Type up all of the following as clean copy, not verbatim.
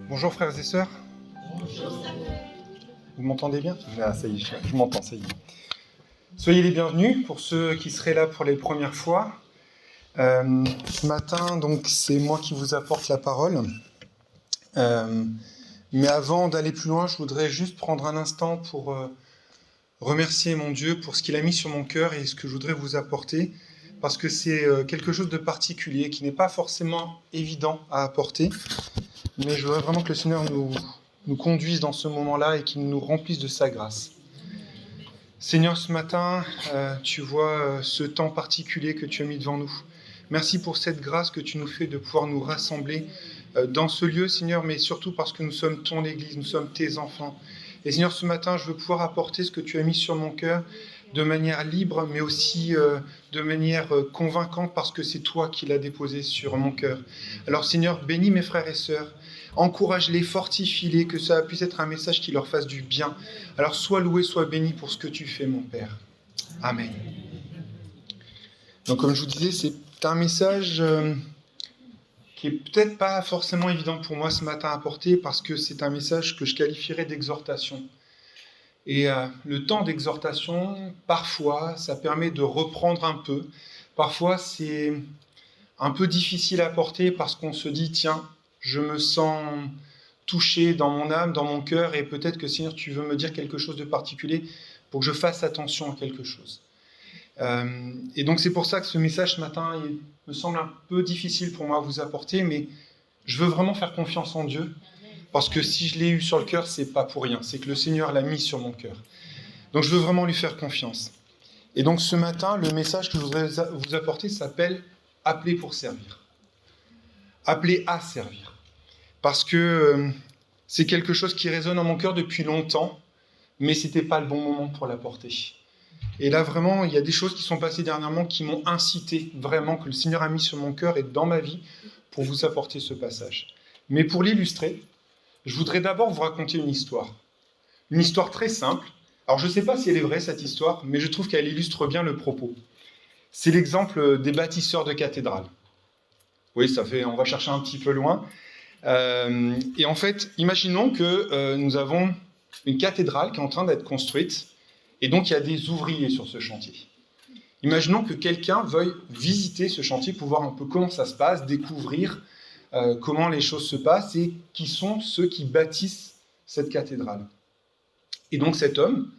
Bonjour frères et sœurs. Vous m'entendez bien ? Ah, ça y est, je m'entends, ça y est. Soyez les bienvenus pour ceux qui seraient là pour les premières fois. Ce matin, donc, c'est moi qui vous apporte la parole. Mais avant d'aller plus loin, je voudrais juste prendre un instant pour remercier mon Dieu pour ce qu'il a mis sur mon cœur et ce que je voudrais vous apporter, parce que c'est quelque chose de particulier qui n'est pas forcément évident à apporter. Mais je voudrais vraiment que le Seigneur nous conduise dans ce moment-là et qu'il nous remplisse de sa grâce. Seigneur, ce matin, tu vois ce temps particulier que tu as mis devant nous. Merci pour cette grâce que tu nous fais de pouvoir nous rassembler dans ce lieu, Seigneur, mais surtout parce que nous sommes ton Église, nous sommes tes enfants. Et Seigneur, ce matin, je veux pouvoir apporter ce que tu as mis sur mon cœur de manière libre, mais aussi de manière convaincante, parce que c'est toi qui l'as déposé sur mon cœur. Alors Seigneur, bénis mes frères et sœurs, encourage-les, fortifie-les, que ça puisse être un message qui leur fasse du bien. Alors sois loué, sois béni pour ce que tu fais, mon Père. Amen. Donc comme je vous disais, c'est un message qui est peut-être pas forcément évident pour moi ce matin à porter, parce que c'est un message que je qualifierais d'exhortation. Et le temps d'exhortation, parfois, ça permet de reprendre un peu. Parfois, c'est un peu difficile à porter parce qu'on se dit, tiens, je me sens touché dans mon âme, dans mon cœur, et peut-être que Seigneur, tu veux me dire quelque chose de particulier pour que je fasse attention à quelque chose. Et donc c'est pour ça que ce message ce matin, il me semble un peu difficile pour moi à vous apporter, mais je veux vraiment faire confiance en Dieu, parce que si je l'ai eu sur le cœur, c'est pas pour rien, c'est que le Seigneur l'a mis sur mon cœur. Donc je veux vraiment lui faire confiance. Et donc ce matin, le message que je voudrais vous apporter s'appelle « Appeler pour servir ». Appeler à servir. Parce que c'est quelque chose qui résonne en mon cœur depuis longtemps, mais c'était pas le bon moment pour l'apporter. Et là, vraiment, il y a des choses qui sont passées dernièrement qui m'ont incité, vraiment, que le Seigneur a mis sur mon cœur et dans ma vie pour vous apporter ce passage. Mais pour l'illustrer, je voudrais d'abord vous raconter une histoire. Une histoire très simple. Alors, je ne sais pas si elle est vraie, cette histoire, mais je trouve qu'elle illustre bien le propos. C'est l'exemple des bâtisseurs de cathédrales. Oui, on va chercher un petit peu loin. Et en fait, imaginons que nous avons une cathédrale qui est en train d'être construite, et donc il y a des ouvriers sur ce chantier. Imaginons que quelqu'un veuille visiter ce chantier pour voir un peu comment ça se passe, découvrir comment les choses se passent et qui sont ceux qui bâtissent cette cathédrale. Et donc cet homme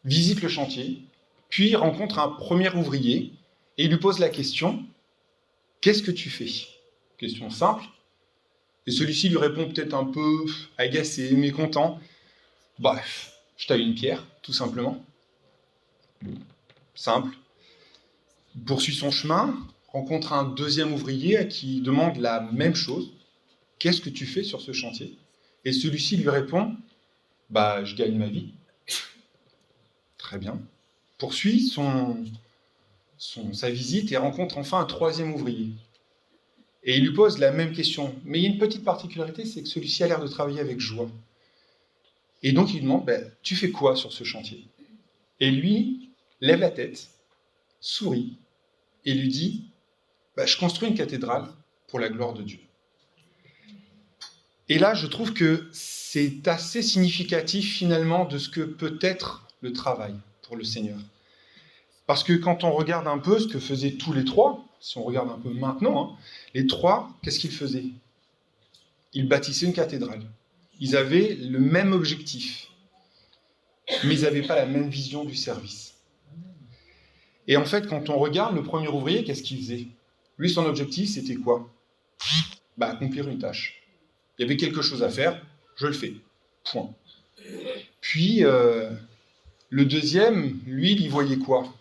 visite le chantier, puis rencontre un premier ouvrier et il lui pose la question « Qu'est-ce que tu fais ?» Question simple. Et celui-ci lui répond peut-être un peu agacé, mécontent. « Bref, je taille une pierre, tout simplement. » Simple. Il poursuit son chemin, rencontre un deuxième ouvrier à qui il demande la même chose. « Qu'est-ce que tu fais sur ce chantier ?» Et celui-ci lui répond « je gagne ma vie. » Très bien. Poursuit sa visite et rencontre enfin un troisième ouvrier. Et il lui pose la même question. Mais il y a une petite particularité, c'est que celui-ci a l'air de travailler avec joie. Et donc il lui demande « Tu fais quoi sur ce chantier ?» Et lui lève la tête, sourit, et lui dit « Je construis une cathédrale pour la gloire de Dieu. » Et là, je trouve que c'est assez significatif finalement de ce que peut être le travail pour le Seigneur. Parce que quand on regarde un peu ce que faisaient tous les trois, si on regarde un peu maintenant, les trois, qu'est-ce qu'ils faisaient ? Ils bâtissaient une cathédrale. Ils avaient le même objectif, mais ils n'avaient pas la même vision du service. Et en fait, quand on regarde le premier ouvrier, qu'est-ce qu'il faisait ? Lui, son objectif, c'était quoi ? Accomplir une tâche. Il y avait quelque chose à faire, je le fais. Point. Puis, le deuxième, lui, il y voyait quoi ?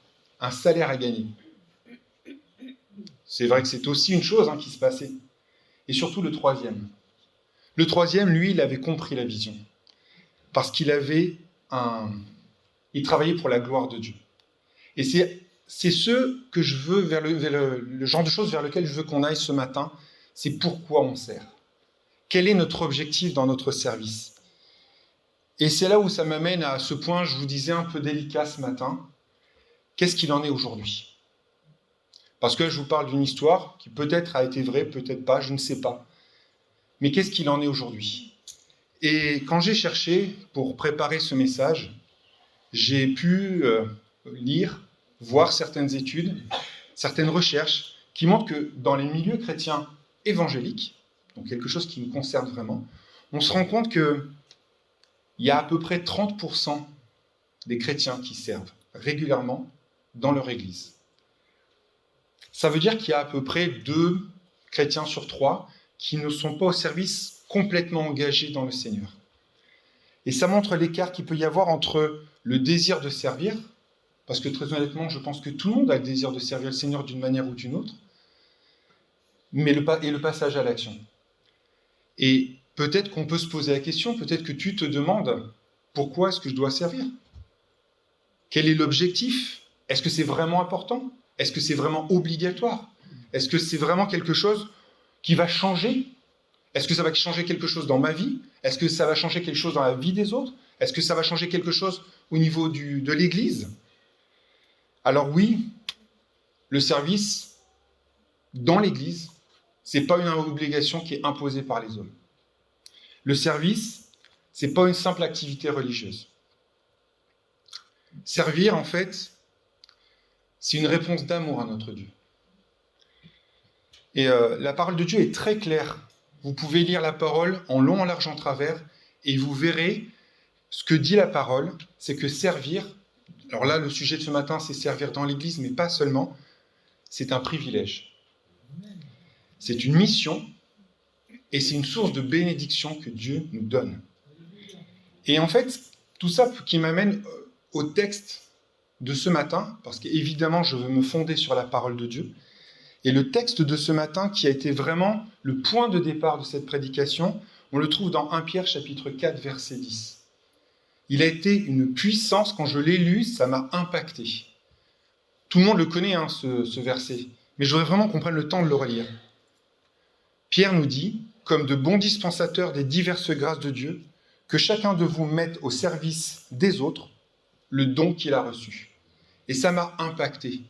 Un salaire à gagner. C'est vrai que c'est aussi une chose qui se passait. Et surtout le troisième. Le troisième, lui, il avait compris la vision. Parce qu'il il travaillait pour la gloire de Dieu. Et c'est ce que je veux, vers le genre de choses vers lequel je veux qu'on aille ce matin. C'est pourquoi on sert. Quel est notre objectif dans notre service? Et c'est là où ça m'amène à ce point, je vous disais, un peu délicat ce matin. Qu'est-ce qu'il en est aujourd'hui? Parce que je vous parle d'une histoire qui peut-être a été vraie, peut-être pas, je ne sais pas. Mais qu'est-ce qu'il en est aujourd'hui? Et quand j'ai cherché pour préparer ce message, j'ai pu lire, voir certaines études, certaines recherches qui montrent que dans les milieux chrétiens évangéliques, donc quelque chose qui nous concerne vraiment, on se rend compte qu'il y a à peu près 30% des chrétiens qui servent régulièrement dans leur église. Ça veut dire qu'il y a à peu près 2 chrétiens sur 3 qui ne sont pas au service complètement engagés dans le Seigneur. Et ça montre l'écart qu'il peut y avoir entre le désir de servir, parce que très honnêtement, je pense que tout le monde a le désir de servir le Seigneur d'une manière ou d'une autre, et le passage à l'action. Et peut-être qu'on peut se poser la question, peut-être que tu te demandes, pourquoi est-ce que je dois servir? Quel est l'objectif? Est-ce que c'est vraiment important? Est-ce que c'est vraiment obligatoire? Est-ce que c'est vraiment quelque chose qui va changer? Est-ce que ça va changer quelque chose dans ma vie? Est-ce que ça va changer quelque chose dans la vie des autres? Est-ce que ça va changer quelque chose au niveau de l'Église? Alors oui, le service dans l'Église, ce n'est pas une obligation qui est imposée par les hommes. Le service, ce n'est pas une simple activité religieuse. Servir, en fait, c'est une réponse d'amour à notre Dieu. Et la parole de Dieu est très claire. Vous pouvez lire la parole en long, en large, en travers, et vous verrez ce que dit la parole, c'est que servir, alors là, le sujet de ce matin, c'est servir dans l'Église, mais pas seulement, c'est un privilège. C'est une mission, et c'est une source de bénédiction que Dieu nous donne. Et en fait, tout ça qui m'amène au texte de ce matin, parce qu'évidemment, je veux me fonder sur la parole de Dieu. Et le texte de ce matin, qui a été vraiment le point de départ de cette prédication, on le trouve dans 1 Pierre chapitre 4, verset 10. Il a été une puissance, quand je l'ai lu, ça m'a impacté. Tout le monde le connaît, ce verset, mais je voudrais vraiment qu'on prenne le temps de le relire. Pierre nous dit, comme de bons dispensateurs des diverses grâces de Dieu, que chacun de vous mette au service des autres le don qu'il a reçu. Et ça m'a impacté.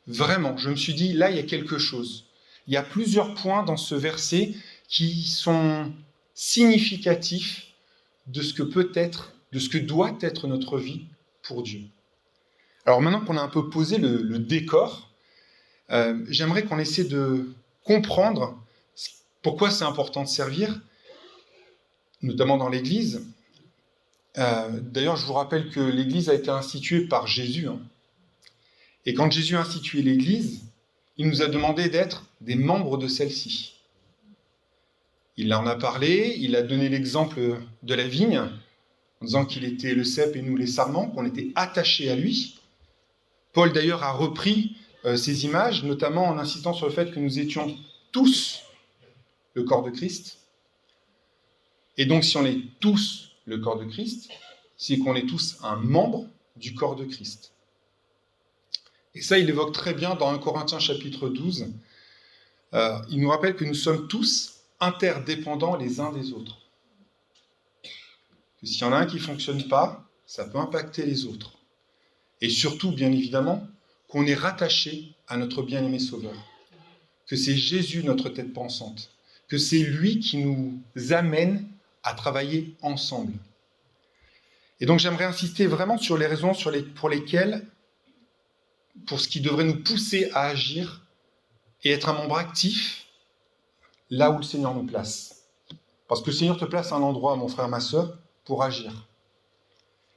Vraiment, je me suis dit, là, il y a quelque chose. Il y a plusieurs points dans ce verset qui sont significatifs de ce que peut être, de ce que doit être notre vie pour Dieu. Alors maintenant qu'on a un peu posé le décor, j'aimerais qu'on essaie de comprendre pourquoi c'est important de servir, notamment dans l'Église. D'ailleurs, je vous rappelle que l'Église a été instituée par Jésus. Et quand Jésus a institué l'Église, il nous a demandé d'être des membres de celle-ci. Il en a parlé, il a donné l'exemple de la vigne, en disant qu'il était le cep et nous les sarments, qu'on était attachés à lui. Paul d'ailleurs a repris ces images, notamment en insistant sur le fait que nous étions tous le corps de Christ. Et donc si on est tous le corps de Christ, c'est qu'on est tous un membre du corps de Christ. Et ça, il évoque très bien dans 1 Corinthiens chapitre 12. Il nous rappelle que nous sommes tous interdépendants les uns des autres. Que s'il y en a un qui ne fonctionne pas, ça peut impacter les autres. Et surtout, bien évidemment, qu'on est rattaché à notre bien-aimé Sauveur. Que c'est Jésus notre tête pensante. Que c'est lui qui nous amène à travailler ensemble. Et donc j'aimerais insister vraiment sur les raisons pour ce qui devrait nous pousser à agir et être un membre actif là où le Seigneur nous place. Parce que le Seigneur te place à un endroit, mon frère, ma sœur, pour agir.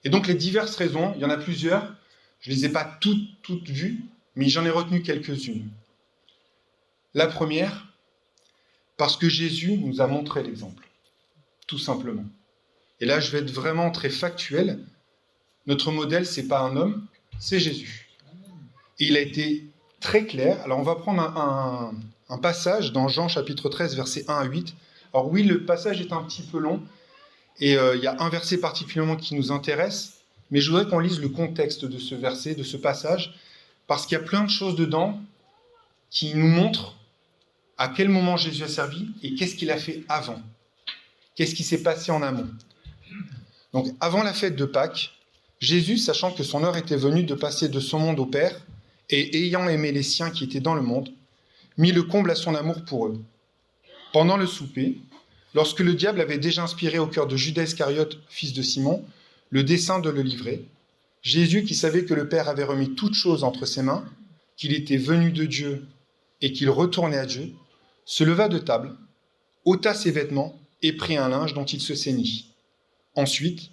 Et donc les diverses raisons, il y en a plusieurs, je ne les ai pas toutes vues, mais j'en ai retenu quelques-unes. La première, parce que Jésus nous a montré l'exemple, tout simplement. Et là, je vais être vraiment très factuel. Notre modèle, ce n'est pas un homme, c'est Jésus. Et il a été très clair. Alors, on va prendre un passage dans Jean chapitre 13, versets 1 à 8. Alors oui, le passage est un petit peu long, et il y a un verset particulièrement qui nous intéresse, mais je voudrais qu'on lise le contexte de ce verset, de ce passage, parce qu'il y a plein de choses dedans qui nous montrent à quel moment Jésus a servi et qu'est-ce qu'il a fait avant. Qu'est-ce qui s'est passé en amont? Donc, avant la fête de Pâques, Jésus, sachant que son heure était venue de passer de son monde au Père, et ayant aimé les siens qui étaient dans le monde, mit le comble à son amour pour eux. Pendant le souper, lorsque le diable avait déjà inspiré au cœur de Judas Iscariote, fils de Simon, le dessein de le livrer, Jésus, qui savait que le Père avait remis toutes choses entre ses mains, qu'il était venu de Dieu et qu'il retournait à Dieu, se leva de table, ôta ses vêtements et prit un linge dont il se ceignit. Ensuite,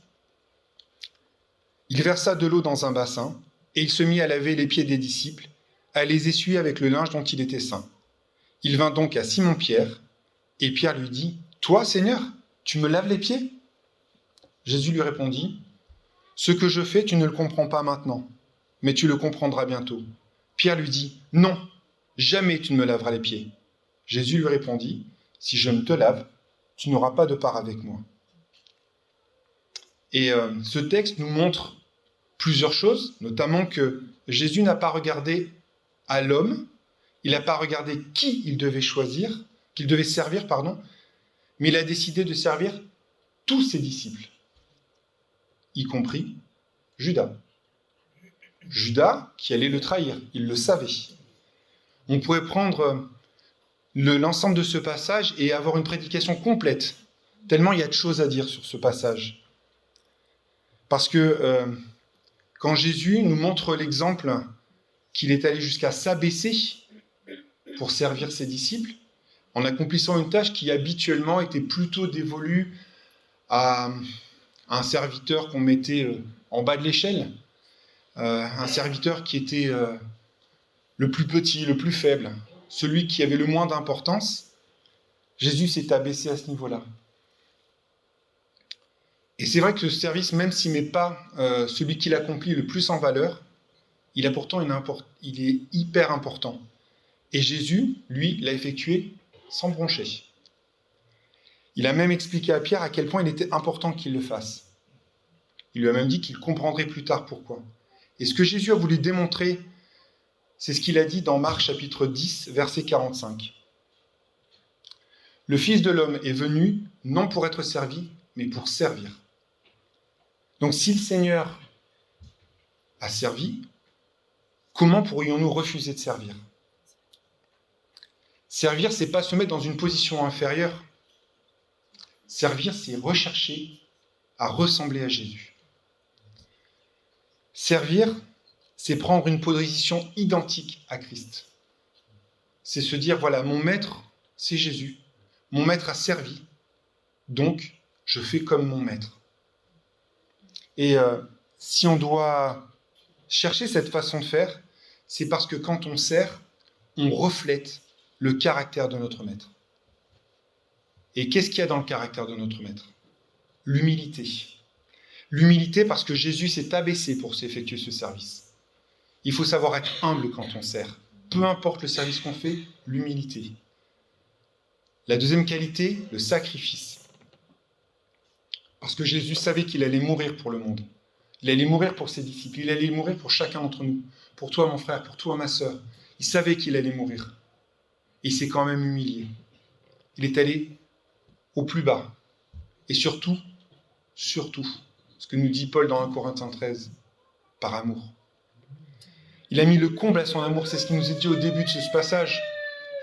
il versa de l'eau dans un bassin et il se mit à laver les pieds des disciples, à les essuyer avec le linge dont il était ceint. Il vint donc à Simon-Pierre et Pierre lui dit « Toi, Seigneur, tu me laves les pieds ?» Jésus lui répondit « Ce que je fais, tu ne le comprends pas maintenant, mais tu le comprendras bientôt. » Pierre lui dit « Non, jamais tu ne me laveras les pieds. » Jésus lui répondit « Si je ne te lave, tu n'auras pas de part avec moi. » Et ce texte nous montre plusieurs choses, notamment que Jésus n'a pas regardé à l'homme, il n'a pas regardé qui il devait choisir, qu'il devait servir, mais il a décidé de servir tous ses disciples, y compris Judas. Judas qui allait le trahir, il le savait. On pourrait prendre l'ensemble de ce passage et avoir une prédication complète, tellement il y a de choses à dire sur ce passage. Parce que quand Jésus nous montre l'exemple qu'il est allé jusqu'à s'abaisser pour servir ses disciples, en accomplissant une tâche qui habituellement était plutôt dévolue à un serviteur qu'on mettait en bas de l'échelle, un serviteur qui était le plus petit, le plus faible, celui qui avait le moins d'importance, Jésus s'est abaissé à ce niveau-là. Et c'est vrai que ce service, même s'il ne met pas celui qui l'accomplit le plus en valeur, il a pourtant il est hyper important. Et Jésus, lui, l'a effectué sans broncher. Il a même expliqué à Pierre à quel point il était important qu'il le fasse. Il lui a même dit qu'il comprendrait plus tard pourquoi. Et ce que Jésus a voulu démontrer, c'est ce qu'il a dit dans Marc chapitre 10, verset 45. Le Fils de l'homme est venu non pour être servi, mais pour servir. Donc si le Seigneur a servi, comment pourrions-nous refuser de servir? Servir, c'est pas se mettre dans une position inférieure. Servir, c'est rechercher à ressembler à Jésus. Servir, c'est prendre une position identique à Christ. C'est se dire, voilà, mon maître, c'est Jésus. Mon maître a servi, donc je fais comme mon maître. Et si on doit chercher cette façon de faire, c'est parce que quand on sert, on reflète le caractère de notre maître. Et qu'est-ce qu'il y a dans le caractère de notre maître? L'humilité. L'humilité parce que Jésus s'est abaissé pour s'effectuer ce service. Il faut savoir être humble quand on sert. Peu importe le service qu'on fait, l'humilité. La deuxième qualité, le sacrifice. Parce que Jésus savait qu'il allait mourir pour le monde. Il allait mourir pour ses disciples. Il allait mourir pour chacun d'entre nous. Pour toi, mon frère, pour toi, ma sœur. Il savait qu'il allait mourir. Et il s'est quand même humilié. Il est allé au plus bas. Et surtout, ce que nous dit Paul dans 1 Corinthiens 13, par amour. Il a mis le comble à son amour, c'est ce qui nous est dit au début de ce passage.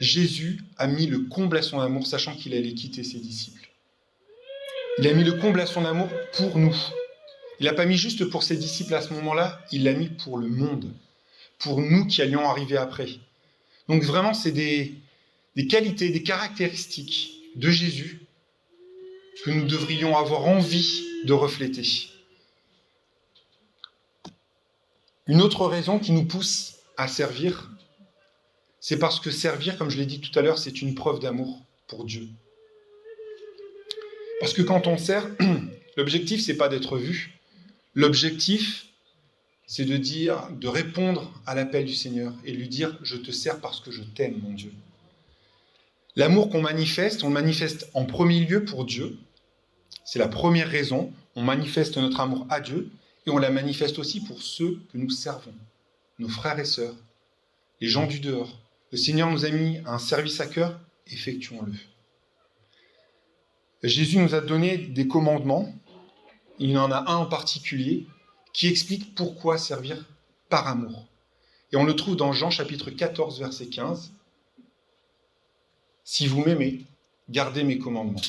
Jésus a mis le comble à son amour, sachant qu'il allait quitter ses disciples. Il a mis le comble à son amour pour nous. Il n'a pas mis juste pour ses disciples à ce moment-là, il l'a mis pour le monde, pour nous qui allions arriver après. Donc vraiment, c'est des qualités, des caractéristiques de Jésus que nous devrions avoir envie de refléter. Une autre raison qui nous pousse à servir, c'est parce que servir, comme je l'ai dit tout à l'heure, c'est une preuve d'amour pour Dieu. Parce que quand on sert, l'objectif, c'est pas d'être vu. L'objectif, c'est de répondre à l'appel du Seigneur et lui dire « Je te sers parce que je t'aime, mon Dieu ». L'amour qu'on manifeste, on le manifeste en premier lieu pour Dieu. C'est la première raison. On manifeste notre amour à Dieu et on la manifeste aussi pour ceux que nous servons, nos frères et sœurs, les gens du dehors. Le Seigneur nous a mis un service à cœur, effectuons-le. Jésus nous a donné des commandements, il en a un en particulier, qui explique pourquoi servir par amour. Et on le trouve dans Jean chapitre 14, verset 15. « Si vous m'aimez, gardez mes commandements. »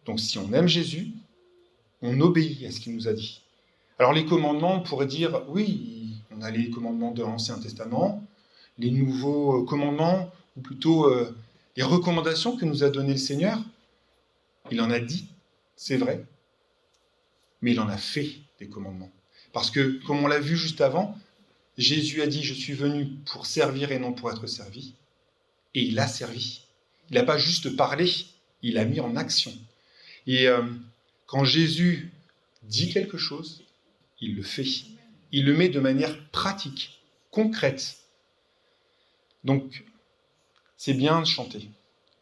Donc si on aime Jésus, on obéit à ce qu'il nous a dit. Alors les commandements, on pourrait dire, oui, on a les commandements de l'Ancien Testament, les nouveaux commandements, ou plutôt les recommandations que nous a données le Seigneur. Il en a dit, c'est vrai, mais il en a fait des commandements. Parce que, comme on l'a vu juste avant, Jésus a dit, je suis venu pour servir et non pour être servi. Et il a servi. Il n'a pas juste parlé, il a mis en action. Et quand Jésus dit quelque chose, il le fait. Il le met de manière pratique, concrète. Donc, c'est bien de chanter,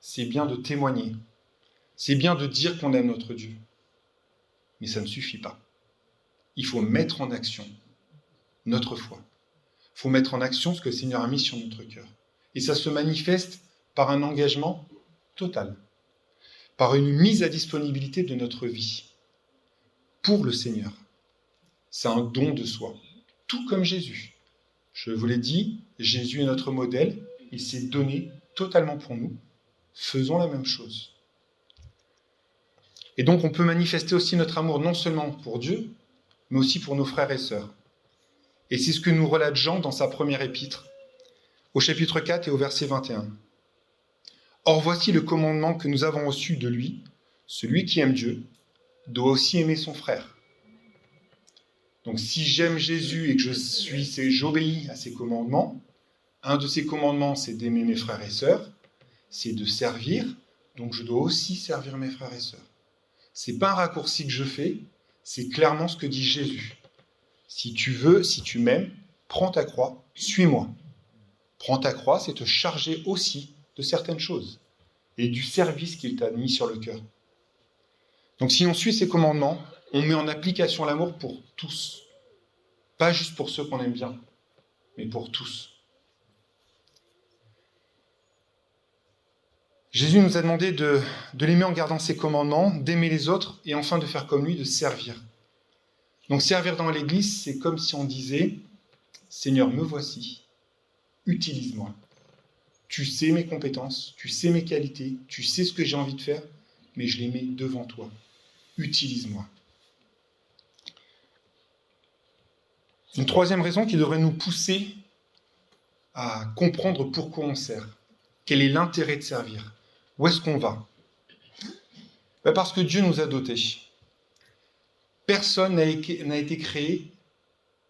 c'est bien de témoigner, c'est bien de dire qu'on aime notre Dieu. Mais ça ne suffit pas. Il faut mettre en action notre foi. Il faut mettre en action ce que le Seigneur a mis sur notre cœur. Et ça se manifeste par un engagement total, par une mise à disponibilité de notre vie pour le Seigneur. C'est un don de soi, tout comme Jésus. Je vous l'ai dit, Jésus est notre modèle, il s'est donné totalement pour nous. Faisons la même chose. Et donc on peut manifester aussi notre amour non seulement pour Dieu, mais aussi pour nos frères et sœurs. Et c'est ce que nous relate Jean dans sa première épître, au chapitre 4 et au verset 21. « Or voici le commandement que nous avons reçu de lui, celui qui aime Dieu doit aussi aimer son frère. » Donc si j'aime Jésus et que j'obéis à ses commandements, un de ses commandements c'est d'aimer mes frères et sœurs, c'est de servir, donc je dois aussi servir mes frères et sœurs. C'est pas un raccourci que je fais, c'est clairement ce que dit Jésus. Si tu veux, si tu m'aimes, prends ta croix, suis-moi. Prends ta croix, c'est te charger aussi de certaines choses et du service qu'il t'a mis sur le cœur. Donc si on suit ces commandements, on met en application l'amour pour tous. Pas juste pour ceux qu'on aime bien, mais pour tous. Jésus nous a demandé de l'aimer en gardant ses commandements, d'aimer les autres et enfin de faire comme lui, de servir. Donc servir dans l'Église, c'est comme si on disait « Seigneur, me voici, utilise-moi. Tu sais mes compétences, tu sais mes qualités, tu sais ce que j'ai envie de faire, mais je les mets devant toi. Utilise-moi. » Une troisième raison qui devrait nous pousser à comprendre pourquoi on sert. Quel est l'intérêt de servir ? Où est-ce qu'on va ? Parce que Dieu nous a dotés. Personne n'a été créé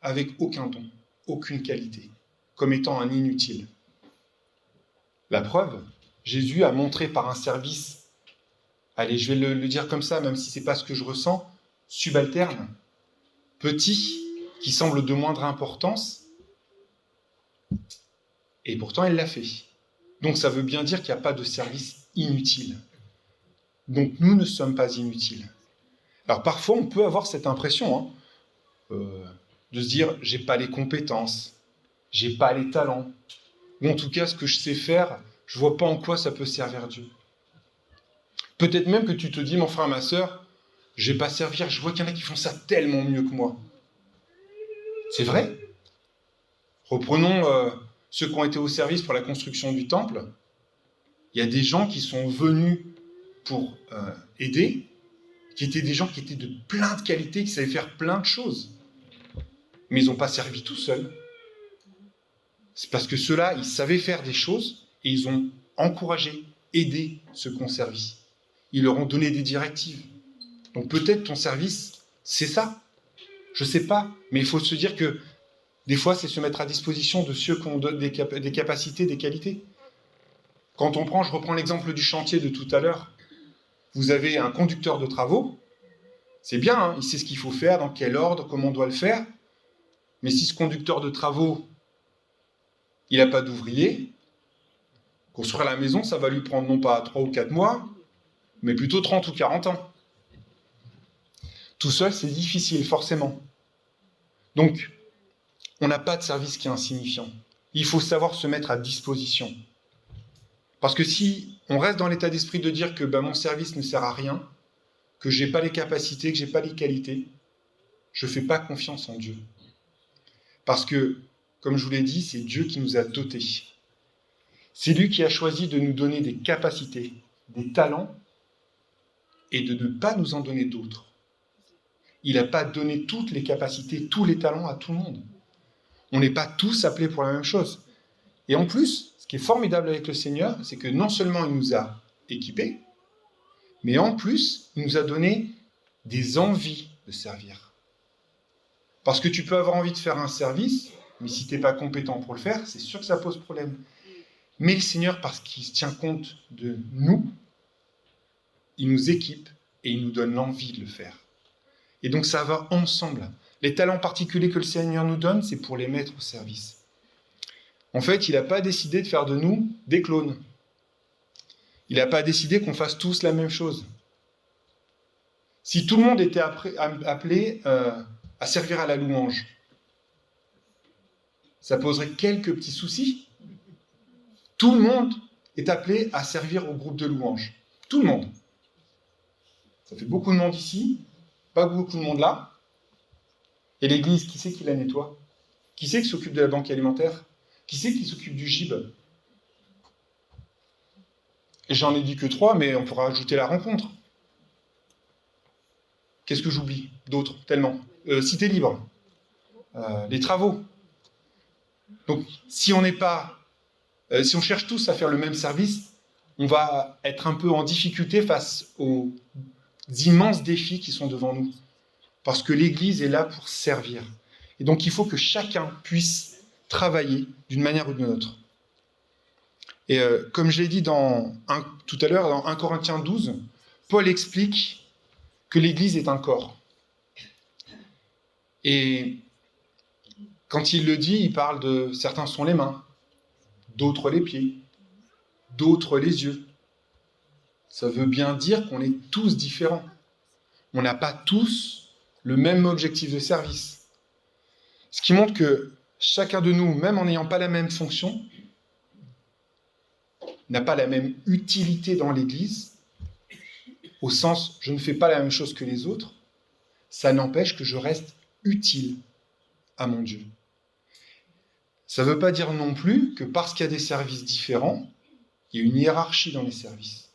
avec aucun don, aucune qualité, comme étant un inutile. La preuve, Jésus a montré par un service, allez, je vais le dire comme ça, même si ce n'est pas ce que je ressens, subalterne, petit, qui semble de moindre importance, et pourtant il l'a fait. Donc ça veut bien dire qu'il n'y a pas de service inutile. Donc nous ne sommes pas inutiles. Alors parfois on peut avoir cette impression de se dire j'ai pas les compétences, j'ai pas les talents, ou en tout cas ce que je sais faire, je vois pas en quoi ça peut servir Dieu. Peut-être même que tu te dis mon frère, ma sœur, je vais pas servir, je vois qu'il y en a qui font ça tellement mieux que moi. C'est vrai. Reprenons ceux qui ont été au service pour la construction du temple. Il y a des gens qui sont venus pour aider, qui étaient des gens qui étaient de plein de qualités, qui savaient faire plein de choses. Mais ils n'ont pas servi tout seuls. C'est parce que ceux-là, ils savaient faire des choses et ils ont encouragé, aidé ceux qui ont servi. Ils leur ont donné des directives. Donc peut-être ton service, c'est ça. Je ne sais pas, mais il faut se dire que des fois, c'est se mettre à disposition de ceux qui ont des capacités, des qualités. Quand on prend, je reprends l'exemple du chantier de tout à l'heure, vous avez un conducteur de travaux, c'est bien, hein, il sait ce qu'il faut faire, dans quel ordre, comment on doit le faire, mais si ce conducteur de travaux, il n'a pas d'ouvrier, construire la maison, ça va lui prendre non pas 3 ou 4 mois, mais plutôt 30 ou 40 ans. Tout seul, c'est difficile, forcément. Donc, on n'a pas de service qui est insignifiant. Il faut savoir se mettre à disposition. Parce que si on reste dans l'état d'esprit de dire que mon service ne sert à rien, que je n'ai pas les capacités, que je n'ai pas les qualités, je ne fais pas confiance en Dieu. Parce que, comme je vous l'ai dit, c'est Dieu qui nous a dotés. C'est lui qui a choisi de nous donner des capacités, des talents, et de ne pas nous en donner d'autres. Il n'a pas donné toutes les capacités, tous les talents à tout le monde. On n'est pas tous appelés pour la même chose. Et en plus, ce qui est formidable avec le Seigneur, c'est que non seulement il nous a équipés, mais en plus, il nous a donné des envies de servir. Parce que tu peux avoir envie de faire un service, mais si tu n'es pas compétent pour le faire, c'est sûr que ça pose problème. Mais le Seigneur, parce qu'il se tient compte de nous, il nous équipe et il nous donne l'envie de le faire. Et donc ça va ensemble. Les talents particuliers que le Seigneur nous donne, c'est pour les mettre au service. En fait, il n'a pas décidé de faire de nous des clones. Il n'a pas décidé qu'on fasse tous la même chose. Si tout le monde était appelé à servir à la louange, ça poserait quelques petits soucis. Tout le monde est appelé à servir au groupe de louange. Tout le monde. Ça fait beaucoup de monde ici, pas beaucoup de monde là. Et l'église, qui c'est qui la nettoie? Qui c'est qui s'occupe de la banque alimentaire? Qui c'est qui s'occupe du GIB? Et j'en ai dit que 3, mais on pourra ajouter la rencontre. Qu'est-ce que j'oublie d'autres, tellement? Cité libre, les travaux. Donc, si on cherche tous à faire le même service, on va être un peu en difficulté face aux immenses défis qui sont devant nous. Parce que l'Église est là pour servir. Et donc, il faut que chacun puisse travailler d'une manière ou d'une autre. Et comme je l'ai dit tout à l'heure, dans 1 Corinthiens 12, Paul explique que l'Église est un corps. Et quand il le dit, il parle de certains sont les mains, d'autres les pieds, d'autres les yeux. Ça veut bien dire qu'on est tous différents. On n'a pas tous le même objectif de service. Ce qui montre que chacun de nous, même en n'ayant pas la même fonction, n'a pas la même utilité dans l'Église, au sens je ne fais pas la même chose que les autres, ça n'empêche que je reste utile à mon Dieu. Ça ne veut pas dire non plus que parce qu'il y a des services différents, il y a une hiérarchie dans les services.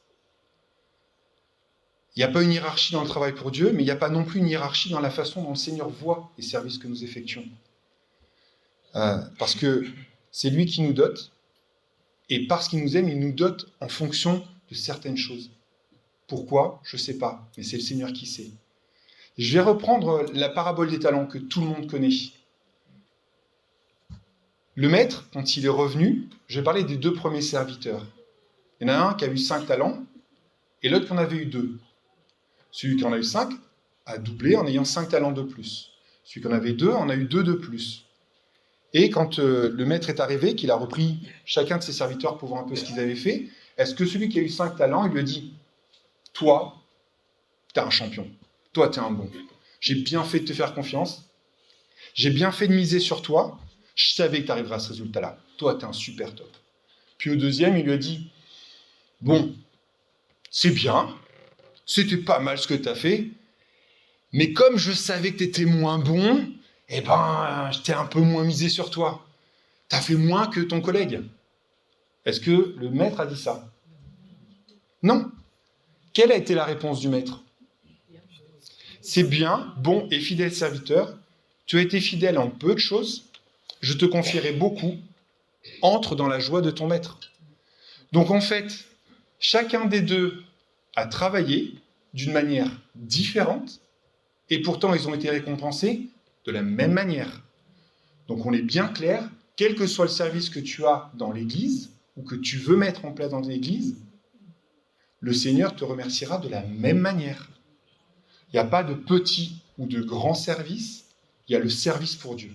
Il n'y a pas une hiérarchie dans le travail pour Dieu, mais il n'y a pas non plus une hiérarchie dans la façon dont le Seigneur voit les services que nous effectuons. Parce que c'est lui qui nous dote, et parce qu'il nous aime, il nous dote en fonction de certaines choses. Pourquoi? Je ne sais pas, mais c'est le Seigneur qui sait. Je vais reprendre la parabole des talents que tout le monde connaît. Le maître, quand il est revenu, je vais parler des 2 premiers serviteurs. Il y en a un qui a eu 5 talents, et l'autre qui en avait eu 2. Celui qui en a eu 5 a doublé en ayant 5 talents de plus. Celui qui en avait 2 en a eu 2 de plus. Et quand le maître est arrivé, qu'il a repris chacun de ses serviteurs pour voir un peu ce qu'ils avaient fait, est-ce que celui qui a eu 5 talents, il lui a dit « Toi, t'es un champion. Toi, t'es un bon. J'ai bien fait de te faire confiance. J'ai bien fait de miser sur toi. Je savais que tu arriverais à ce résultat-là. Toi, t'es un super top. » Puis au deuxième, il lui a dit « Bon, c'est bien. C'était pas mal ce que tu as fait. Mais comme je savais que tu étais moins bon, j'étais un peu moins misé sur toi. Tu as fait moins que ton collègue. » Est-ce que le maître a dit ça? Non. Quelle a été la réponse du maître? C'est bien, bon et fidèle serviteur. Tu as été fidèle en peu de choses. Je te confierai beaucoup. Entre dans la joie de ton maître. Donc en fait, chacun des deux a travaillé d'une manière différente, et pourtant ils ont été récompensés de la même manière. Donc on est bien clair, quel que soit le service que tu as dans l'Église, ou que tu veux mettre en place dans l'Église, le Seigneur te remerciera de la même manière. Il n'y a pas de petit ou de grand service, il y a le service pour Dieu.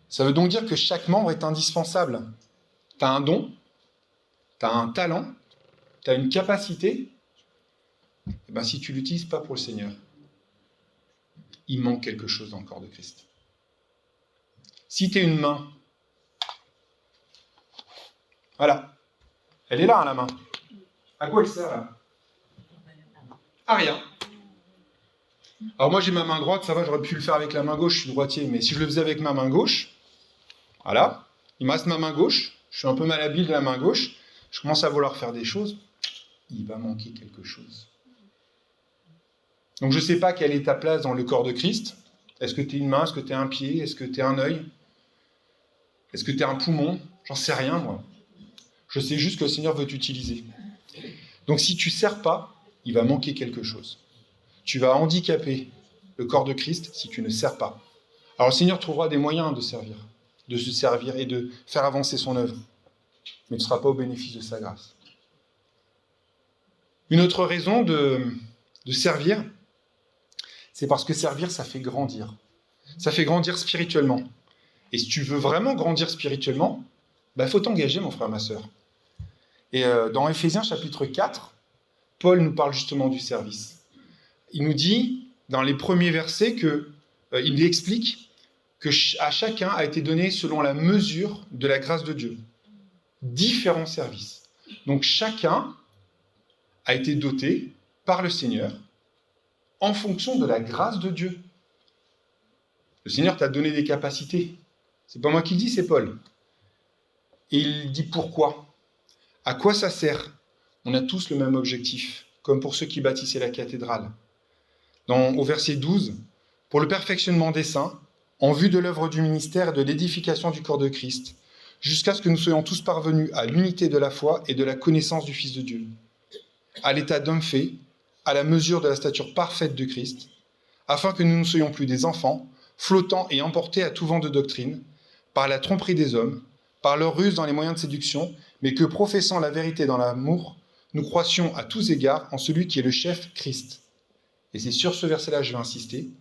Ça veut donc dire que chaque membre est indispensable. Tu as un don, tu as un talent, tu as une capacité, et si tu ne l'utilises pas pour le Seigneur, il manque quelque chose dans le corps de Christ. Si tu es une main, voilà, Elle est là, hein, la main. À quoi elle sert, là? À rien. Alors moi, j'ai ma main droite, ça va, j'aurais pu le faire avec la main gauche, je suis droitier, mais si je le faisais avec ma main gauche, voilà, il me reste ma main gauche, je suis un peu malhabile de la main gauche, je commence à vouloir faire des choses, il va manquer quelque chose. Donc je ne sais pas quelle est ta place dans le corps de Christ. Est-ce que tu es une main? Est-ce que tu es un pied? Est-ce que tu es un œil? Est-ce que tu es un poumon? J'en sais rien, moi. Je sais juste que le Seigneur veut t'utiliser. Donc si tu ne sers pas, il va manquer quelque chose. Tu vas handicaper le corps de Christ si tu ne sers pas. Alors le Seigneur trouvera des moyens de se servir et de faire avancer son œuvre. Mais tu ne seras pas au bénéfice de sa grâce. Une autre raison de servir, c'est parce que servir, ça fait grandir. Ça fait grandir spirituellement. Et si tu veux vraiment grandir spirituellement, il faut t'engager, mon frère, ma sœur. Et dans Éphésiens chapitre 4, Paul nous parle justement du service. Il nous dit, dans les premiers versets, il explique que à chacun a été donné selon la mesure de la grâce de Dieu. Différents services. Donc chacun a été doté par le Seigneur en fonction de la grâce de Dieu. Le Seigneur t'a donné des capacités. C'est pas moi qui le dis, c'est Paul. Et il dit pourquoi? À quoi ça sert? On a tous le même objectif, comme pour ceux qui bâtissaient la cathédrale. Au verset 12, « Pour le perfectionnement des saints, en vue de l'œuvre du ministère et de l'édification du corps de Christ, jusqu'à ce que nous soyons tous parvenus à l'unité de la foi et de la connaissance du Fils de Dieu, à l'état d'homme fait, à la mesure de la stature parfaite de Christ, afin que nous ne soyons plus des enfants, flottant et emportés à tout vent de doctrine, par la tromperie des hommes, par leur ruse dans les moyens de séduction, mais que, professant la vérité dans l'amour, nous croissions à tous égards en celui qui est le chef, Christ. » Et c'est sur ce verset-là que je vais insister.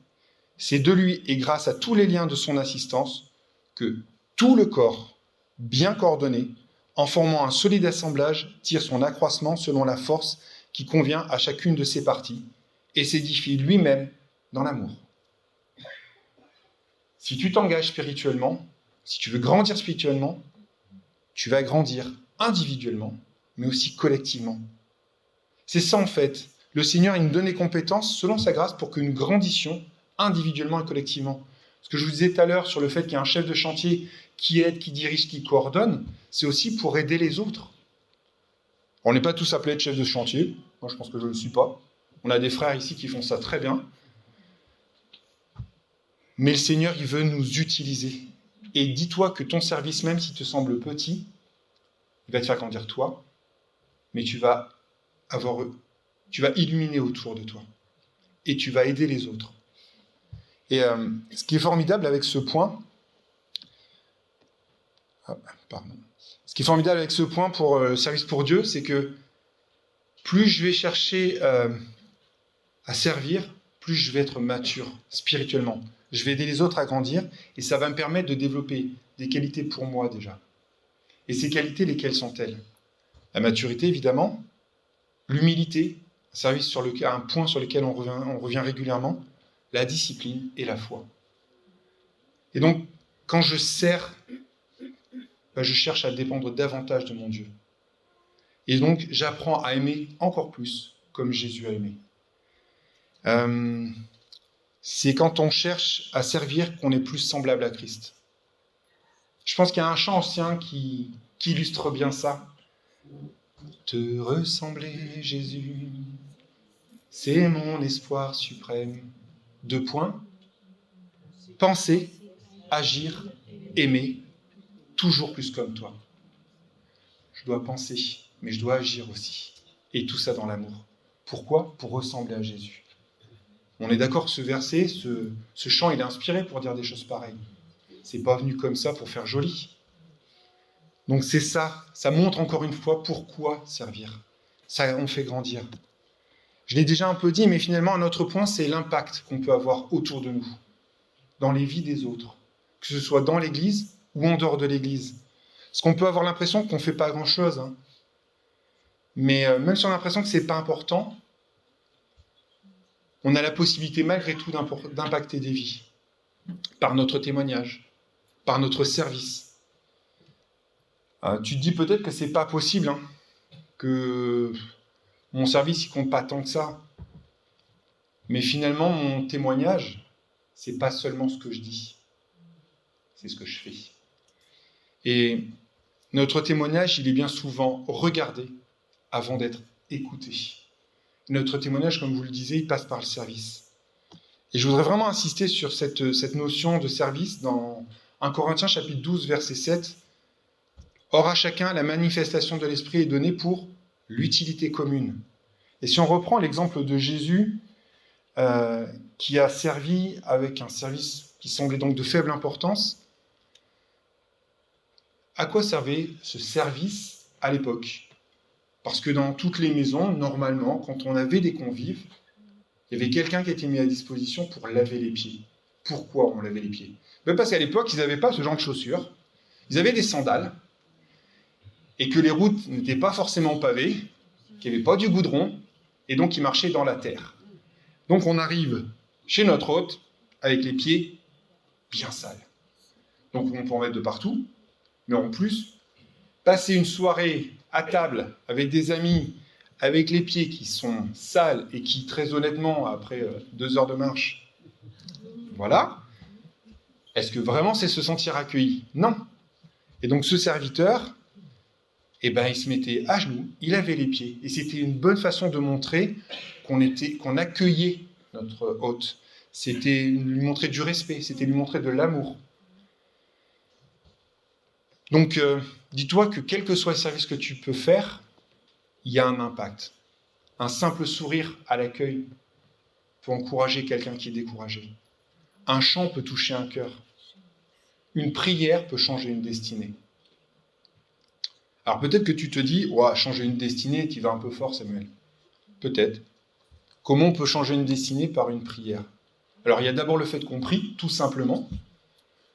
C'est de lui et grâce à tous les liens de son assistance que tout le corps, bien coordonné, en formant un solide assemblage, tire son accroissement selon la force qui convient à chacune de ses parties et s'édifie lui-même dans l'amour. Si tu t'engages spirituellement, si tu veux grandir spirituellement, tu vas grandir individuellement, mais aussi collectivement. C'est ça en fait. Le Seigneur, il nous donne les compétences selon sa grâce pour que nous grandissions individuellement et collectivement. Ce que je vous disais tout à l'heure sur le fait qu'il y a un chef de chantier qui aide, qui dirige, qui coordonne, c'est aussi pour aider les autres. On n'est pas tous appelés à être chef de chantier. Moi, je pense que je ne le suis pas. On a des frères ici qui font ça très bien. Mais le Seigneur, il veut nous utiliser. Et dis-toi que ton service, même s'il te semble petit, il va te faire grandir toi, mais tu vas illuminer autour de toi. Et tu vas aider les autres. Et ce qui est formidable avec ce point, ce qui est formidable avec ce point pour le service pour Dieu, c'est que plus je vais chercher à servir, plus je vais être mature spirituellement. Je vais aider les autres à grandir et ça va me permettre de développer des qualités pour moi déjà. Et ces qualités, lesquelles sont-elles? La maturité, évidemment, l'humilité, un point sur lequel on revient régulièrement, la discipline et la foi. Et donc, quand je sers, je cherche à dépendre davantage de mon Dieu. Et donc, j'apprends à aimer encore plus comme Jésus a aimé. C'est quand on cherche à servir qu'on est plus semblable à Christ. Je pense qu'il y a un chant ancien qui illustre bien ça. Te ressembler, Jésus, c'est mon espoir suprême. 2 points. Penser, agir, aimer, toujours plus comme toi. Je dois penser, mais je dois agir aussi. Et tout ça dans l'amour. Pourquoi? Pour ressembler à Jésus. On est d'accord que ce verset, ce chant, il est inspiré pour dire des choses pareilles. C'est pas venu comme ça pour faire joli. Donc c'est ça montre encore une fois pourquoi servir. Ça, on fait grandir. Je l'ai déjà un peu dit, mais finalement, un autre point, c'est l'impact qu'on peut avoir autour de nous, dans les vies des autres, que ce soit dans l'Église ou en dehors de l'Église. Parce qu'on peut avoir l'impression qu'on ne fait pas grand-chose, hein. Mais même si on a l'impression que ce n'est pas important, on a la possibilité malgré tout d'impacter des vies, par notre témoignage, par notre service. Tu te dis peut-être que ce n'est pas possible, hein. que mon service, il compte pas tant que ça. Mais finalement, mon témoignage, c'est pas seulement ce que je dis, c'est ce que je fais. Et notre témoignage, il est bien souvent regardé avant d'être écouté. Notre témoignage, comme vous le disiez, il passe par le service. Et je voudrais vraiment insister sur cette notion de service dans 1 Corinthiens chapitre 12, verset 7. Or à chacun, la manifestation de l'Esprit est donnée pour l'utilité commune. Et si on reprend l'exemple de Jésus, qui a servi avec un service qui semblait donc de faible importance, à quoi servait ce service à l'époque ? Parce que dans toutes les maisons, normalement, quand on avait des convives, il y avait quelqu'un qui était mis à disposition pour laver les pieds. Pourquoi on lavait les pieds ? Parce qu'à l'époque, ils n'avaient pas ce genre de chaussures. Ils avaient des sandales, et que les routes n'étaient pas forcément pavées, qu'il n'y avait pas du goudron, et donc ils marchaient dans la terre. Donc on arrive chez notre hôte avec les pieds bien sales. Donc on peut en mettre de partout, mais en plus, passer une soirée à table avec des amis, avec les pieds qui sont sales et qui, très honnêtement, après 2 heures de marche, voilà, est-ce que vraiment c'est se sentir accueilli ? Non. Et donc ce serviteur, il se mettait à genoux, il lavait les pieds. Et c'était une bonne façon de montrer qu'on accueillait notre hôte. C'était lui montrer du respect, c'était lui montrer de l'amour. Donc, dis-toi que quel que soit le service que tu peux faire, il y a un impact. Un simple sourire à l'accueil peut encourager quelqu'un qui est découragé. Un chant peut toucher un cœur. Une prière peut changer une destinée. Alors peut-être que tu te dis, changer une destinée, tu vas un peu fort, Samuel. Peut-être. Comment on peut changer une destinée par une prière ? Alors il y a d'abord le fait qu'on prie, tout simplement.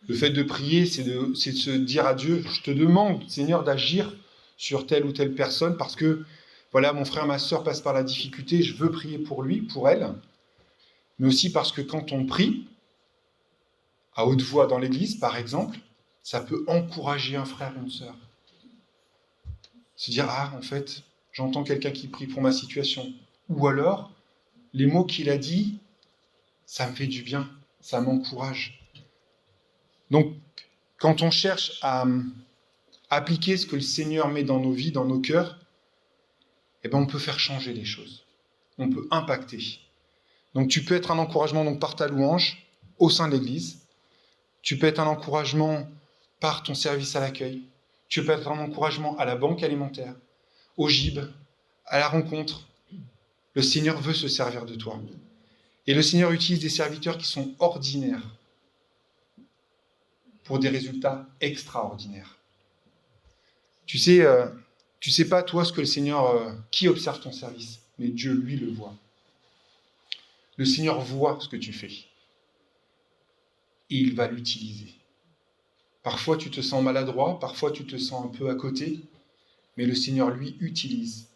Le fait de prier, c'est de se dire à Dieu, je te demande, Seigneur, d'agir sur telle ou telle personne, parce que, voilà, mon frère, ma sœur passe par la difficulté, je veux prier pour lui, pour elle. Mais aussi parce que quand on prie, à haute voix dans l'église, par exemple, ça peut encourager un frère, une sœur. Se dire, en fait, j'entends quelqu'un qui prie pour ma situation. Ou alors, les mots qu'il a dit, ça me fait du bien, ça m'encourage. Donc, quand on cherche à appliquer ce que le Seigneur met dans nos vies, dans nos cœurs, on peut faire changer les choses. On peut impacter. Donc, tu peux être un encouragement par ta louange au sein de l'Église. Tu peux être un encouragement par ton service à l'accueil. Tu peux être un encouragement à la banque alimentaire, au gîte, à la rencontre. Le Seigneur veut se servir de toi. Et le Seigneur utilise des serviteurs qui sont ordinaires pour des résultats extraordinaires. Tu sais pas toi ce que le Seigneur, qui observe ton service, mais Dieu, lui, le voit. Le Seigneur voit ce que tu fais. Et il va l'utiliser. Parfois tu te sens maladroit, parfois tu te sens un peu à côté, mais le Seigneur, lui, utilise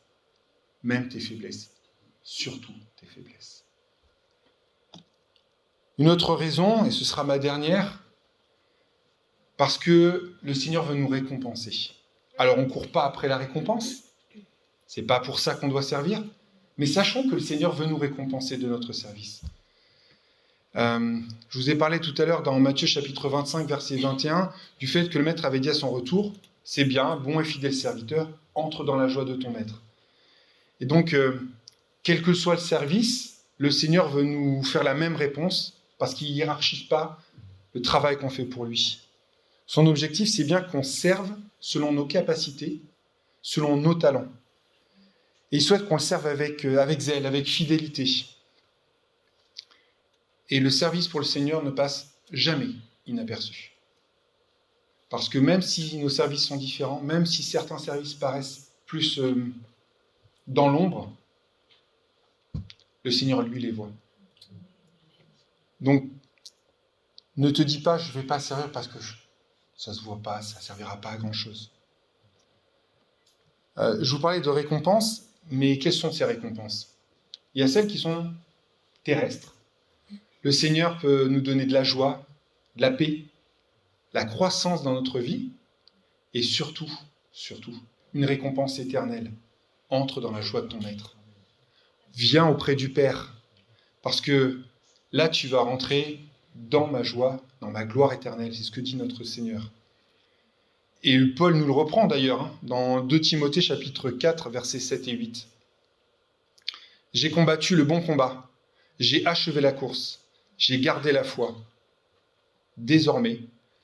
même tes faiblesses, surtout tes faiblesses. Une autre raison, et ce sera ma dernière, parce que le Seigneur veut nous récompenser. Alors on ne court pas après la récompense, c'est pas pour ça qu'on doit servir, mais sachons que le Seigneur veut nous récompenser de notre service. Je vous ai parlé tout à l'heure dans Matthieu chapitre 25, verset 21, du fait que le maître avait dit à son retour, « C'est bien, bon et fidèle serviteur, entre dans la joie de ton maître. » Et donc, quel que soit le service, le Seigneur veut nous faire la même réponse, parce qu'il ne hiérarchise pas le travail qu'on fait pour lui. Son objectif, c'est bien qu'on serve selon nos capacités, selon nos talents. Et il souhaite qu'on le serve avec zèle, avec fidélité. Et le service pour le Seigneur ne passe jamais inaperçu. Parce que même si nos services sont différents, même si certains services paraissent plus dans l'ombre, le Seigneur, lui, les voit. Donc, ne te dis pas, je ne vais pas servir parce que ça ne se voit pas, ça ne servira pas à grand-chose. Je vous parlais de récompenses, mais quelles sont ces récompenses ? Il y a celles qui sont terrestres. Le Seigneur peut nous donner de la joie, de la paix, la croissance dans notre vie, et surtout, une récompense éternelle entre dans la joie de ton maître. Viens auprès du Père, parce que là, tu vas rentrer dans ma joie, dans ma gloire éternelle. C'est ce que dit notre Seigneur. Et Paul nous le reprend d'ailleurs, dans 2 Timothée chapitre 4, versets 7 et 8. « J'ai combattu le bon combat, j'ai achevé la course, j'ai gardé la foi. Désormais,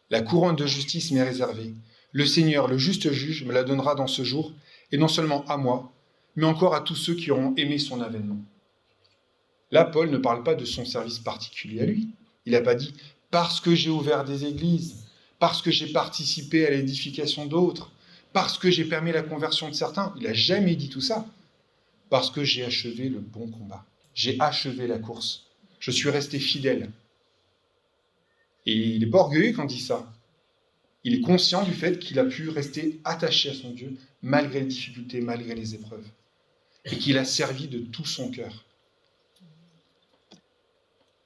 la couronne de justice m'est réservée. Le Seigneur, le juste juge, me la donnera dans ce jour, et non seulement à moi, mais encore à tous ceux qui auront aimé son avènement. » Là, Paul ne parle pas de son service particulier à lui. Il n'a pas dit « parce que j'ai ouvert des églises, parce que j'ai participé à l'édification d'autres, parce que j'ai permis la conversion de certains. » Il n'a jamais dit tout ça. « Parce que j'ai achevé le bon combat. J'ai achevé la course. Je suis resté fidèle. » Et il n'est pas orgueilleux quand il dit ça. Il est conscient du fait qu'il a pu rester attaché à son Dieu, malgré les difficultés, malgré les épreuves. Et qu'il a servi de tout son cœur.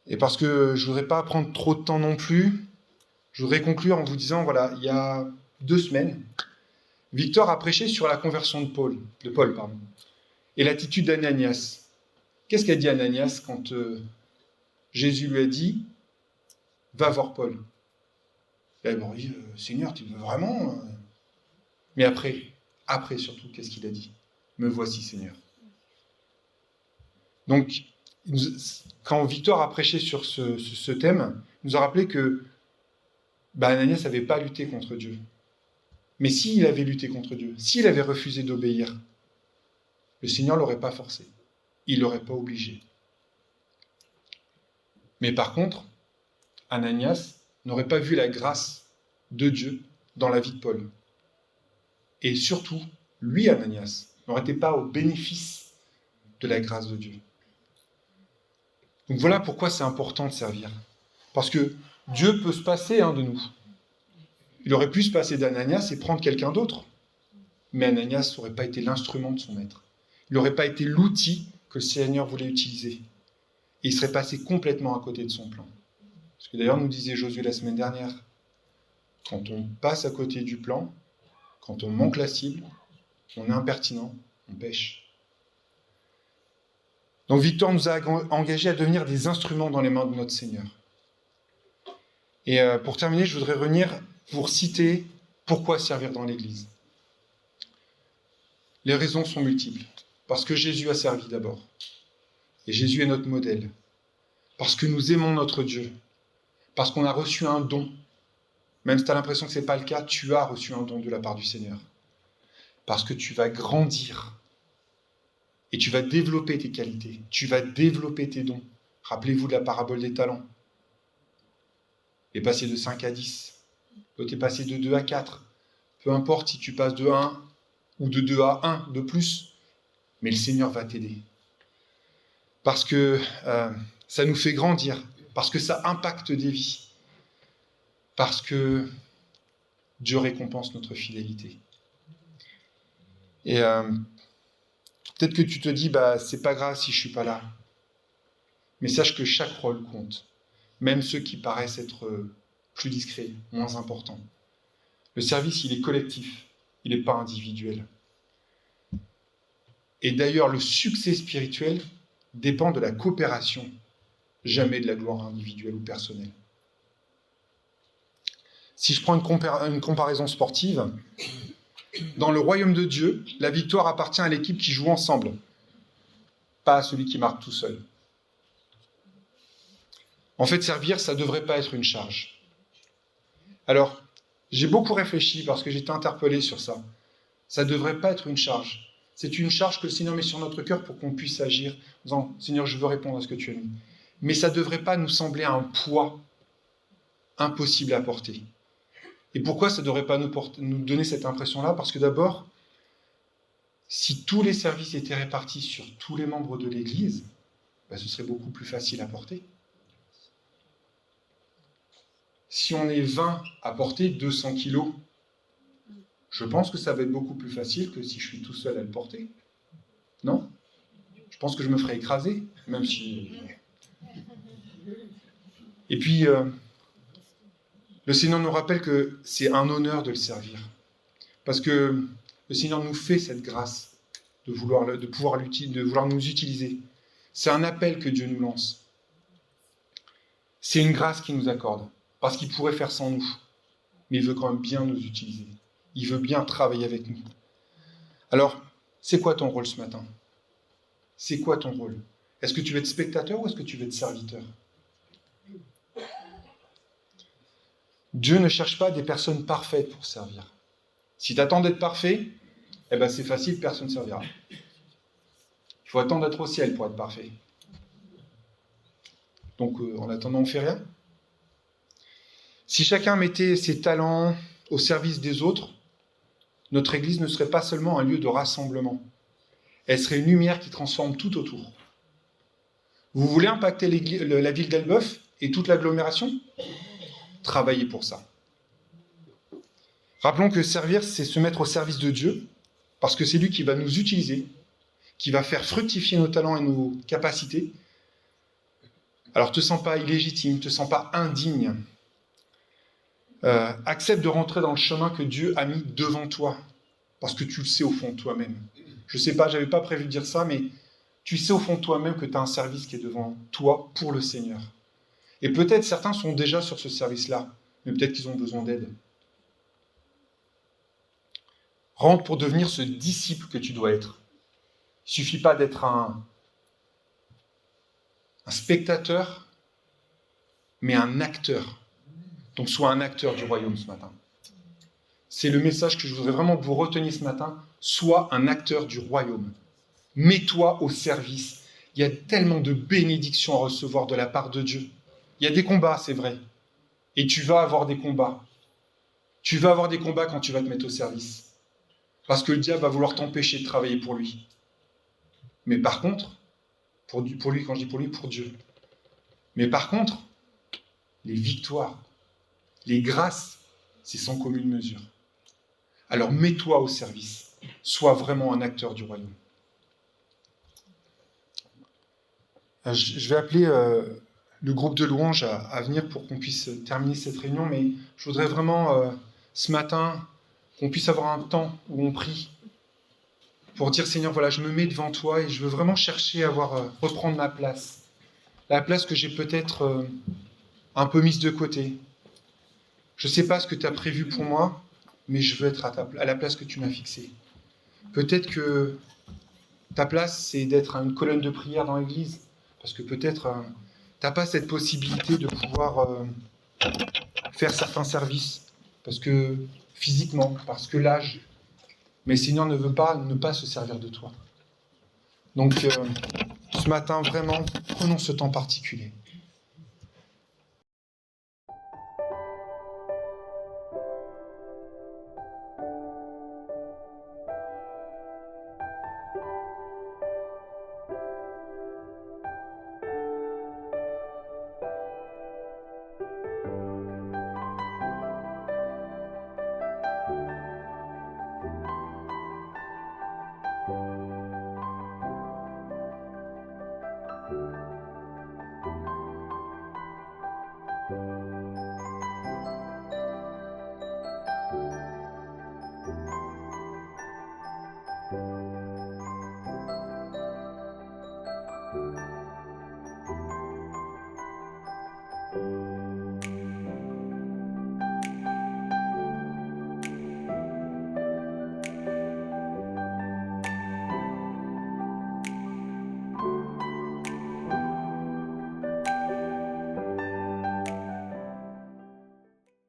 Et parce que je ne voudrais pas prendre trop de temps non plus, je voudrais conclure en vous disant, voilà, il y a 2 semaines, Victor a prêché sur la conversion de Paul, et l'attitude d'Ananias. Qu'est-ce qu'a dit Ananias quand Jésus lui a dit « Va voir Paul ». Il a dit « Seigneur, tu veux vraiment ?» Mais après surtout, qu'est-ce qu'il a dit ? « Me voici, Seigneur ». Donc, quand Victor a prêché sur ce thème, il nous a rappelé que Ananias n'avait pas lutté contre Dieu. Mais s'il avait lutté contre Dieu, s'il avait refusé d'obéir, le Seigneur ne l'aurait pas forcé. Il ne l'aurait pas obligé. Mais par contre, Ananias n'aurait pas vu la grâce de Dieu dans la vie de Paul. Et surtout, lui, Ananias, n'aurait été pas au bénéfice de la grâce de Dieu. Donc voilà pourquoi c'est important de servir. Parce que Dieu peut se passer de nous. Il aurait pu se passer d'Ananias et prendre quelqu'un d'autre. Mais Ananias n'aurait pas été l'instrument de son maître. Il n'aurait pas été l'outil que le Seigneur voulait utiliser. Et il serait passé complètement à côté de son plan. Parce que d'ailleurs, nous disait Josué la semaine dernière, quand on passe à côté du plan, quand on manque la cible, on est impertinent, on pêche. Donc Victor nous a engagés à devenir des instruments dans les mains de notre Seigneur. Et pour terminer, je voudrais revenir pour citer pourquoi servir dans l'Église. Les raisons sont multiples. Parce que Jésus a servi d'abord. Et Jésus est notre modèle. Parce que nous aimons notre Dieu. Parce qu'on a reçu un don. Même si tu as l'impression que ce n'est pas le cas, tu as reçu un don de la part du Seigneur. Parce que tu vas grandir. Et tu vas développer tes qualités. Tu vas développer tes dons. Rappelez-vous de la parabole des talents. Tu es passé de 5 à 10. Tu es passé de 2 à 4. Peu importe si tu passes de 1 ou de 2 à 1 de plus. Mais le Seigneur va t'aider. Parce que ça nous fait grandir. Parce que ça impacte des vies. Parce que Dieu récompense notre fidélité. Et peut-être que tu te dis, c'est pas grave si je suis pas là. Mais sache que chaque rôle compte. Même ceux qui paraissent être plus discrets, moins importants. Le service, il est collectif. Il n'est pas individuel. Et d'ailleurs, le succès spirituel dépend de la coopération, jamais de la gloire individuelle ou personnelle. Si je prends une comparaison sportive, dans le royaume de Dieu, la victoire appartient à l'équipe qui joue ensemble, pas à celui qui marque tout seul. En fait, servir, ça ne devrait pas être une charge. Alors, j'ai beaucoup réfléchi parce que j'étais interpellé sur ça. Ça ne devrait pas être une charge. C'est une charge que le Seigneur met sur notre cœur pour qu'on puisse agir en disant « Seigneur, je veux répondre à ce que tu as mis ». Mais ça ne devrait pas nous sembler un poids impossible à porter. Et pourquoi ça ne devrait pas nous donner cette impression-là ? Parce que d'abord, si tous les services étaient répartis sur tous les membres de l'Église, ce serait beaucoup plus facile à porter. Si on est 20 à porter 200 kilos, je pense que ça va être beaucoup plus facile que si je suis tout seul à le porter. Non ? Je pense que je me ferais écraser, même si... Et puis, le Seigneur nous rappelle que c'est un honneur de le servir. Parce que le Seigneur nous fait cette grâce de vouloir nous utiliser. C'est un appel que Dieu nous lance. C'est une grâce qu'il nous accorde, parce qu'il pourrait faire sans nous. Mais il veut quand même bien nous utiliser. Il veut bien travailler avec nous. Alors, c'est quoi ton rôle ce matin? C'est quoi ton rôle? Est-ce que tu veux être spectateur ou est-ce que tu veux être serviteur? Dieu ne cherche pas des personnes parfaites pour servir. Si tu attends d'être parfait, c'est facile, personne ne servira. Il faut attendre d'être au ciel pour être parfait. Donc, en attendant, on ne fait rien. Si chacun mettait ses talents au service des autres, notre Église ne serait pas seulement un lieu de rassemblement. Elle serait une lumière qui transforme tout autour. Vous voulez impacter la ville d'Elbeuf et toute l'agglomération? Travaillez pour ça. Rappelons que servir, c'est se mettre au service de Dieu, parce que c'est lui qui va nous utiliser, qui va faire fructifier nos talents et nos capacités. Alors, te sens pas illégitime, te sens pas indigne. Accepte de rentrer dans le chemin que Dieu a mis devant toi, parce que tu le sais au fond de toi-même. Je sais pas, j'avais pas prévu de dire ça, mais tu sais au fond de toi-même que tu as un service qui est devant toi pour le Seigneur. Et peut-être certains sont déjà sur ce service-là, mais peut-être qu'ils ont besoin d'aide. Rentre pour devenir ce disciple que tu dois être. Il ne suffit pas d'être un spectateur, mais un acteur. Donc sois un acteur du royaume ce matin. C'est le message que je voudrais vraiment que vous reteniez ce matin. Sois un acteur du royaume. Mets-toi au service. Il y a tellement de bénédictions à recevoir de la part de Dieu. Il y a des combats, c'est vrai. Et tu vas avoir des combats. Tu vas avoir des combats quand tu vas te mettre au service. Parce que le diable va vouloir t'empêcher de travailler pour lui. Mais par contre, pour lui, quand je dis pour lui, pour Dieu. Mais par contre, les victoires, les grâces, c'est sans commune mesure. Alors mets-toi au service. Sois vraiment un acteur du royaume. Je vais appeler le groupe de louanges à venir pour qu'on puisse terminer cette réunion, mais je voudrais vraiment, ce matin, qu'on puisse avoir un temps où on prie pour dire, Seigneur, voilà, je me mets devant toi et je veux vraiment chercher à reprendre ma place. La place que j'ai peut-être un peu mise de côté. Je ne sais pas ce que tu as prévu pour moi, mais je veux être à la place que tu m'as fixée. Peut-être que ta place, c'est d'être une colonne de prière dans l'église, parce que peut-être tu n'as pas cette possibilité de pouvoir faire certains services, parce que physiquement, parce que l'âge. Mais le Seigneur ne veut pas ne pas se servir de toi. Donc, ce matin, vraiment, prenons ce temps particulier.